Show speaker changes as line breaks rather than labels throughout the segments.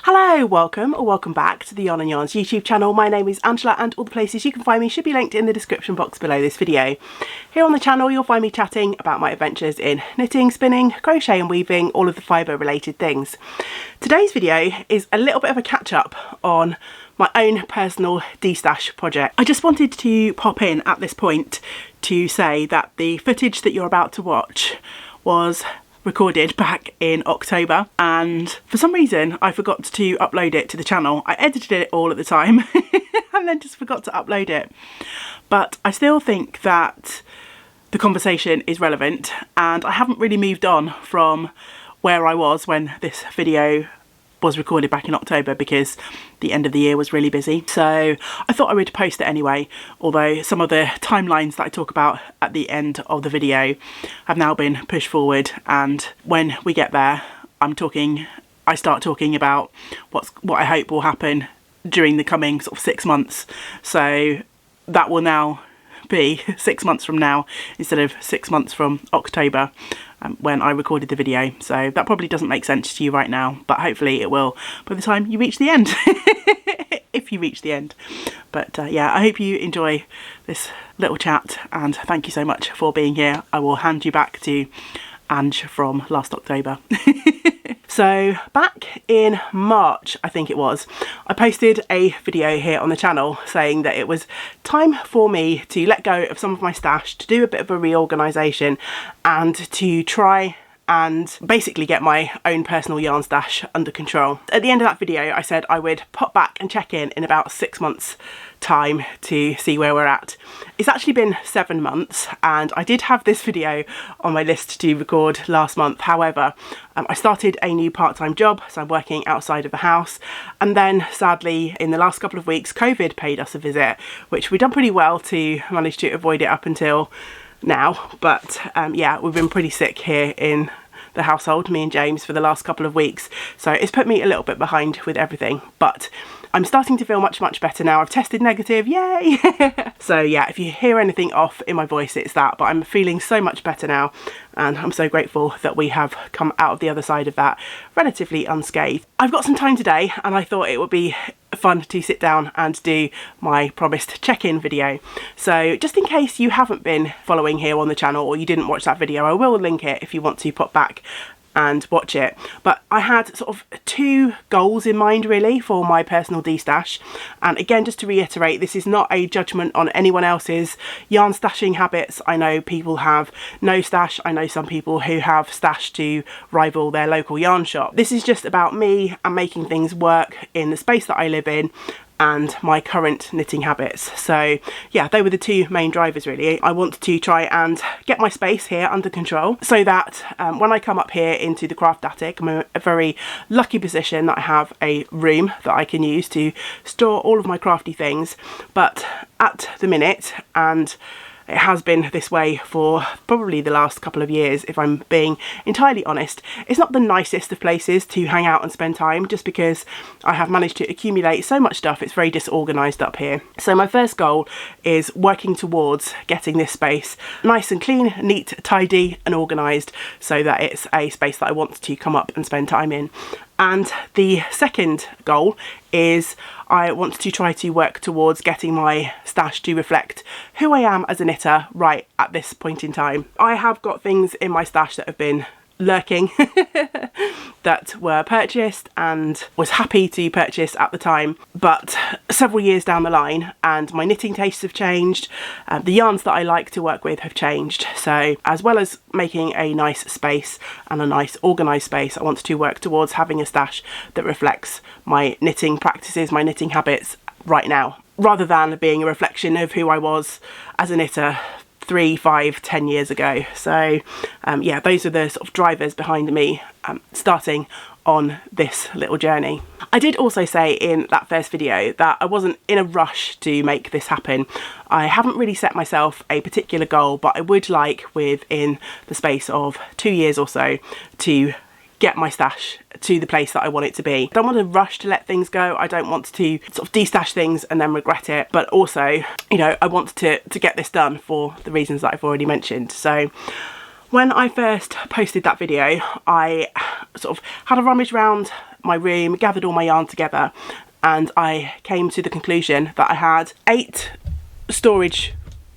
Hello, welcome or welcome back to the Yarn and Yarns YouTube channel. My name is Angela and all the places you can find me should be linked in the description box below this video. Here on the channel you'll find me chatting about my adventures in knitting, spinning, crochet and weaving, all of the fibre related things. Today's video is a little bit of a catch up on my own personal destash project. I just wanted to pop in at this point to say that the footage that you're about to watch was recorded back in October, and for some reason I forgot to upload it to the channel. I edited it all at the time and then just forgot to upload it, but I still think that the conversation is relevant and I haven't really moved on from where I was when this video was recorded back in October because the end of the year was really busy. So I thought I would post it anyway, although some of the timelines that I talk about at the end of the video have now been pushed forward, and when we get there I start talking about what I hope will happen during the coming sort of 6 months. So that will now be 6 months from now instead of 6 months from October when I recorded the video. So that probably doesn't make sense to you right now, but hopefully it will by the time you reach the end. If you reach the end. But yeah, I hope you enjoy this little chat and thank you so much for being here. I will hand you back to Ange from last October. So back in March, I think it was, I posted a video here on the channel saying that it was time for me to let go of some of my stash, to do a bit of a reorganisation and to try and basically get my own personal yarn stash under control. At the end of that video I said I would pop back and check in about 6 months time to see where we're at. It's actually been 7 months and I did have this video on my list to record last month. However, I started a new part-time job, so I'm working outside of the house, and then sadly in the last couple of weeks COVID paid us a visit, which we've done pretty well to manage to avoid it up until now. But yeah, we've been pretty sick here in the household, me and James, for the last couple of weeks, so it's put me a little bit behind with everything, but I'm starting to feel much better now. I've tested negative, yay! So yeah, if you hear anything off in my voice, it's that, but I'm feeling so much better now and I'm so grateful that we have come out of the other side of that relatively unscathed. I've got some time today and I thought it would be fun to sit down and do my promised check-in video. So just in case you haven't been following here on the channel or you didn't watch that video, I will link it if you want to pop back and watch it. But I had sort of 2 goals in mind really for my personal destash, and again, just to reiterate, this is not a judgment on anyone else's yarn stashing habits. I know people have no stash, I know some people who have stash to rival their local yarn shop. This is just about me and making things work in the space that I live in and my current knitting habits. So yeah, they were the 2 main drivers really. I want to try and get my space here under control so that when I come up here into the craft attic, I'm in a very lucky position that I have a room that I can use to store all of my crafty things. But at the minute, and it has been this way for probably the last couple of years, if I'm being entirely honest, it's not the nicest of places to hang out and spend time, just because I have managed to accumulate so much stuff. It's very disorganised up here. So my first goal is working towards getting this space nice and clean, neat, tidy and organised so that it's a space that I want to come up and spend time in. And the second goal is I want to try to work towards getting my stash to reflect who I am as a knitter right at this point in time. I have got things in my stash that have been lurking that were purchased and was happy to purchase at the time, but several years down the line and my knitting tastes have changed, the yarns that I like to work with have changed. So as well as making a nice space and a nice organised space, I want to work towards having a stash that reflects my knitting practices, my knitting habits right now, rather than being a reflection of who I was as a knitter 3, 5, 10 years ago. So yeah, those are the sort of drivers behind me starting on this little journey. I did also say in that first video that I wasn't in a rush to make this happen. I haven't really set myself a particular goal, but I would like within the space of 2 years or so to get my stash to the place that I want it to be. I don't want to rush to let things go. I don't want to sort of destash things and then regret it, but also, you know, I want to get this done for the reasons that I've already mentioned. So when I first posted that video, I sort of had a rummage around my room, gathered all my yarn together, and I came to the conclusion that I had 8 storage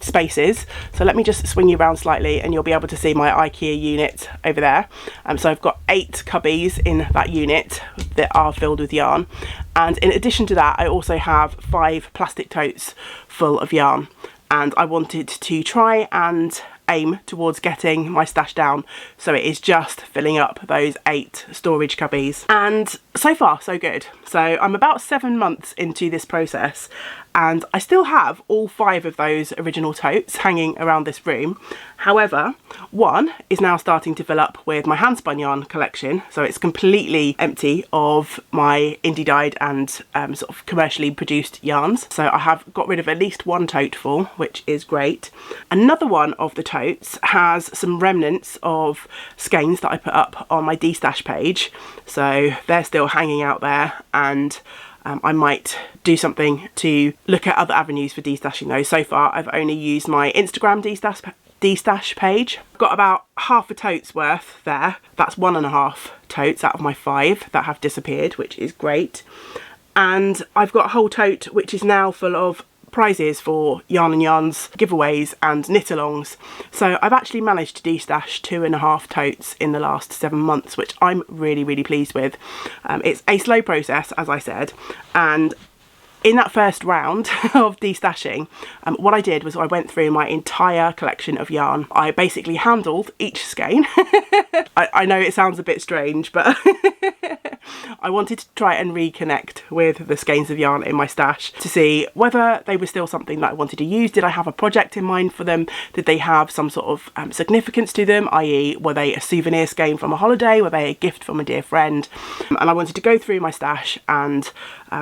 spaces. So let me just swing you around slightly and you'll be able to see my IKEA unit over there. So I've got 8 cubbies in that unit that are filled with yarn, and in addition to that I also have 5 plastic totes full of yarn, and I wanted to try and aim towards getting my stash down so it is just filling up those 8 storage cubbies. And so far so good. So I'm about 7 months into this process and I still have all 5 of those original totes hanging around this room. However, one is now starting to fill up with my hand spun yarn collection, so it's completely empty of my indie dyed and sort of commercially produced yarns. So I have got rid of at least 1 tote full, which is great. Another one of the totes has some remnants of skeins that I put up on my destash page, so they're still hanging out there, and I might do something to look at other avenues for destashing those. So far I've only used my Instagram destash page. I've got about half a tote's worth there. That's 1.5 totes out of my 5 that have disappeared, which is great. And I've got a whole tote which is now full of prizes for Yarn and Yarns giveaways and knit alongs. So I've actually managed to destash 2.5 totes in the last 7 months, which I'm really pleased with. It's a slow process, as I said, and in that first round of destashing, what I did was I went through my entire collection of yarn. I basically handled each skein. I know it sounds a bit strange, but I wanted to try and reconnect with the skeins of yarn in my stash to see whether they were still something that I wanted to use. Did I have a project in mind for them? Did they have some sort of significance to them, i.e. were they a souvenir skein from a holiday? Were they a gift from a dear friend? And I wanted to go through my stash and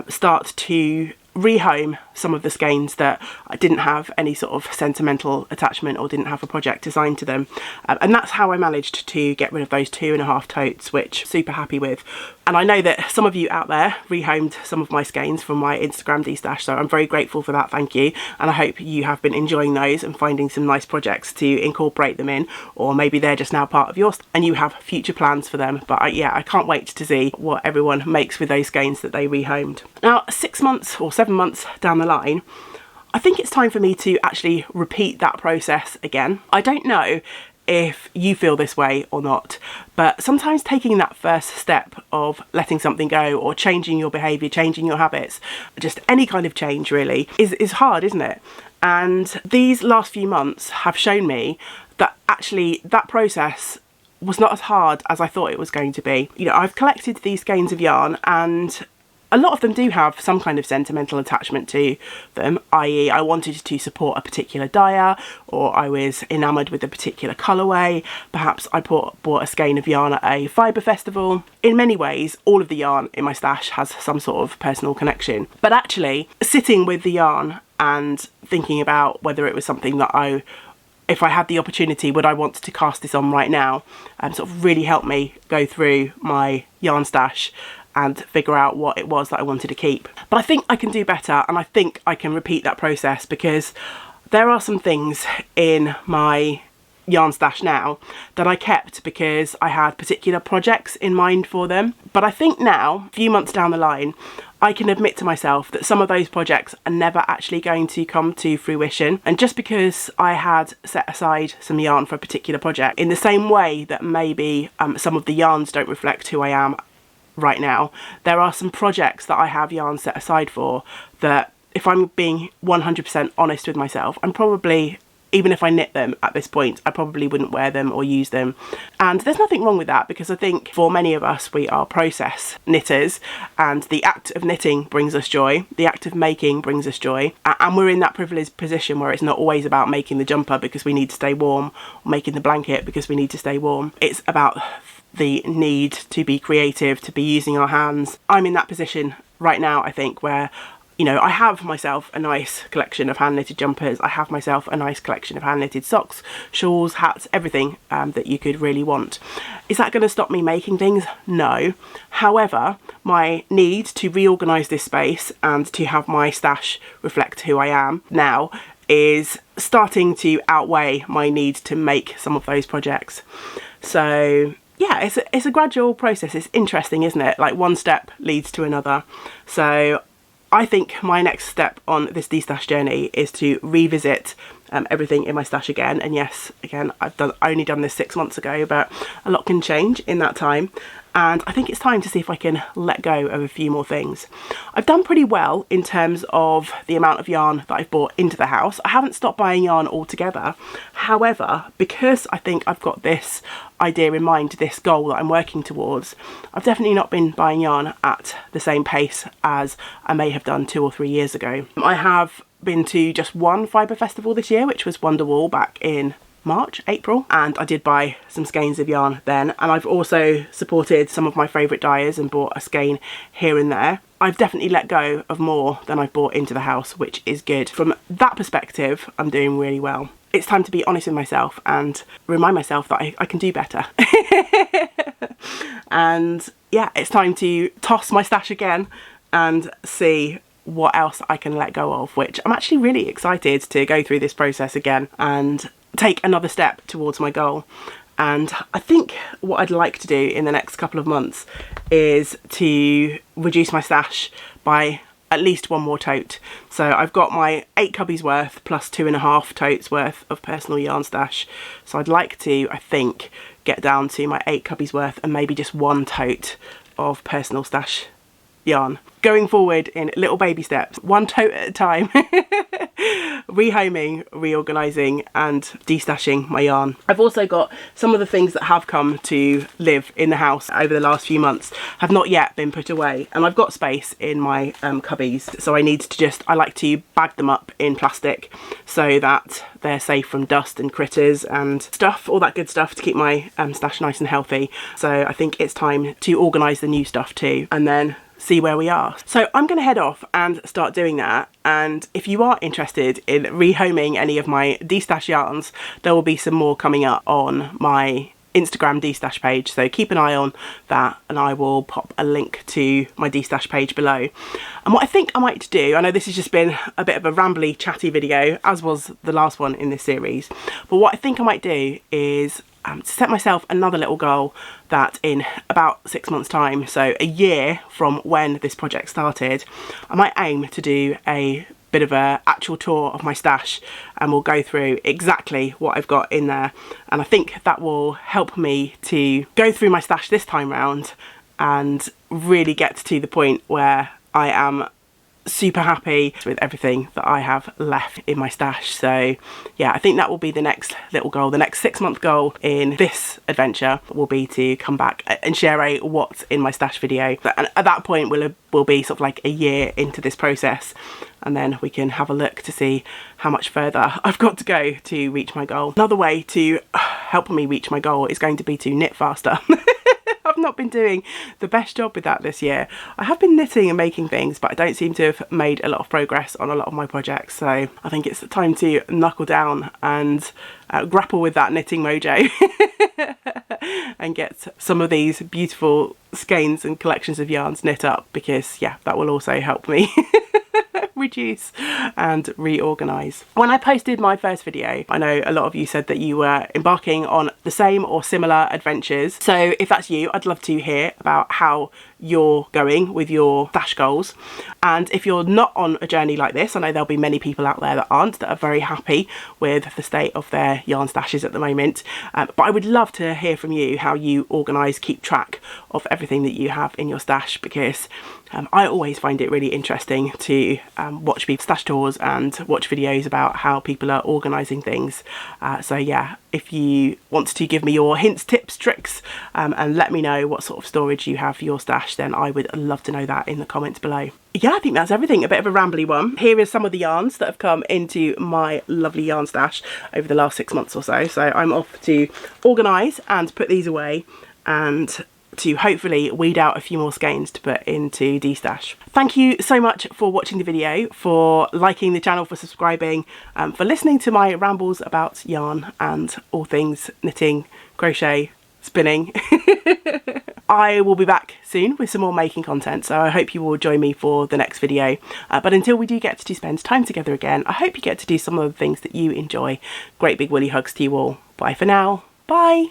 start to rehome some of the skeins that I didn't have any sort of sentimental attachment or didn't have a project assigned to them, and that's how I managed to get rid of those 2.5 totes, which I'm super happy with. And I know that some of you out there rehomed some of my skeins from my Instagram destash, so I'm very grateful for that, thank you, and I hope you have been enjoying those and finding some nice projects to incorporate them in, or maybe they're just now part of yours and you have future plans for them. But yeah, I can't wait to see what everyone makes with those skeins that they rehomed. Now 6 months or 7 months down the line, I think it's time for me to actually repeat that process again. I don't know if you feel this way or not, but sometimes taking that first step of letting something go or changing your behaviour, changing your habits, just any kind of change really, is hard, isn't it? And these last few months have shown me that actually that process was not as hard as I thought it was going to be. You know, I've collected these skeins of yarn and a lot of them do have some kind of sentimental attachment to them, i.e. I wanted to support a particular dyer, or I was enamoured with a particular colourway. Perhaps I bought a skein of yarn at a fibre festival. In many ways, all of the yarn in my stash has some sort of personal connection. But actually, sitting with the yarn and thinking about whether it was something that if I had the opportunity, would I want to cast this on right now, sort of really helped me go through my yarn stash and figure out what it was that I wanted to keep. But I think I can do better, and I think I can repeat that process, because there are some things in my yarn stash now that I kept because I had particular projects in mind for them. But I think now, a few months down the line, I can admit to myself that some of those projects are never actually going to come to fruition. And just because I had set aside some yarn for a particular project, in the same way that maybe some of the yarns don't reflect who I am right now, there are some projects that I have yarn set aside for that, if I'm being 100% honest with myself, I'm probably, even if I knit them at this point, I probably wouldn't wear them or use them. And there's nothing wrong with that, because I think for many of us, we are process knitters, and the act of knitting brings us joy, the act of making brings us joy, and we're in that privileged position where it's not always about making the jumper because we need to stay warm, or making the blanket because we need to stay warm. It's about the need to be creative, to be using our hands. I'm in that position right now, I think, where, you know, I have myself a nice collection of hand knitted jumpers, I have myself a nice collection of hand knitted socks, shawls, hats, everything that you could really want. Is that going to stop me making things? No. However, my need to reorganise this space and to have my stash reflect who I am now is starting to outweigh my need to make some of those projects. So yeah, it's a gradual process. It's interesting, isn't it? Like one step leads to another. So I think my next step on this destash journey is to revisit everything in my stash again. And yes, again, I've only done this 6 months ago, but a lot can change in that time. And I think it's time to see if I can let go of a few more things. I've done pretty well in terms of the amount of yarn that I've bought into the house. I haven't stopped buying yarn altogether. However, because I think I've got this idea in mind, this goal that I'm working towards, I've definitely not been buying yarn at the same pace as I may have done 2 or 3 years ago. I have been to just one fibre festival this year, which was Wonderwall back in March, April, and I did buy some skeins of yarn then, and I've also supported some of my favourite dyers and bought a skein here and there. I've definitely let go of more than I've bought into the house, which is good. From that perspective, I'm doing really well. It's time to be honest with myself and remind myself that I can do better. And yeah, it's time to toss my stash again and see what else I can let go of, which I'm actually really excited to go through this process again and take another step towards my goal. And I think what I'd like to do in the next couple of months is to reduce my stash by at least 1 more tote. So I've got my 8 cubbies worth plus 2.5 totes worth of personal yarn stash. So I'd like to, I think, get down to my 8 cubbies worth and maybe just 1 tote of personal stash yarn. Going forward in little baby steps, 1 tote at a time. Rehoming, reorganising and destashing my yarn. I've also got some of the things that have come to live in the house over the last few months have not yet been put away, and I've got space in my cubbies, so I like to bag them up in plastic so that they're safe from dust and critters and stuff, all that good stuff to keep my stash nice and healthy. So I think it's time to organise the new stuff too, and then see where we are. So I'm going to head off and start doing that, and if you are interested in rehoming any of my destash yarns, there will be some more coming up on my Instagram destash page, so keep an eye on that, and I will pop a link to my destash page below. And what I think I might do, I know this has just been a bit of a rambly chatty video, as was the last one in this series, but what I think I might do is to set myself another little goal that in about 6 months time, so a year from when this project started, I might aim to do a bit of a actual tour of my stash, and we'll go through exactly what I've got in there. And I think that will help me to go through my stash this time round and really get to the point where I am super happy with everything that I have left in my stash. So yeah, I think that will be the next little goal. The next 6 month goal in this adventure will be to come back and share a what's in my stash video, and at that point we'll be sort of like a year into this process, and then we can have a look to see how much further I've got to go to reach my goal. Another way to help me reach my goal is going to be to knit faster. I've not been doing the best job with that this year. I have been knitting and making things, but I don't seem to have made a lot of progress on a lot of my projects. So I think it's time to knuckle down and grapple with that knitting mojo and get some of these beautiful skeins and collections of yarns knit up, because yeah, that will also help me reduce and reorganise. When I posted my first video, I know a lot of you said that you were embarking on the same or similar adventures. So if that's you, I'd love to hear about how you're going with your stash goals. And if you're not on a journey like this, I know there'll be many people out there that aren't, that are very happy with the state of their yarn stashes at the moment. But I would love to hear from you how you organise, keep track of everything that you have in your stash, because I always find it really interesting to watch people's stash tours and watch videos about how people are organising things. So yeah, if you want to give me your hints, tips, tricks, and let me know what sort of storage you have for your stash, then I would love to know that in the comments below. Yeah, I think that's everything. A bit of a rambly one. Here is some of the yarns that have come into my lovely yarn stash over the last 6 months or so. So I'm off to organise and put these away, and to hopefully weed out a few more skeins to put into destash. Thank you so much for watching the video, for liking the channel, for subscribing, for listening to my rambles about yarn and all things knitting, crochet, spinning. I will be back soon with some more making content, so I hope you will join me for the next video. But until we do get to spend time together again, I hope you get to do some of the things that you enjoy. Great big woolly hugs to you all. Bye for now. Bye.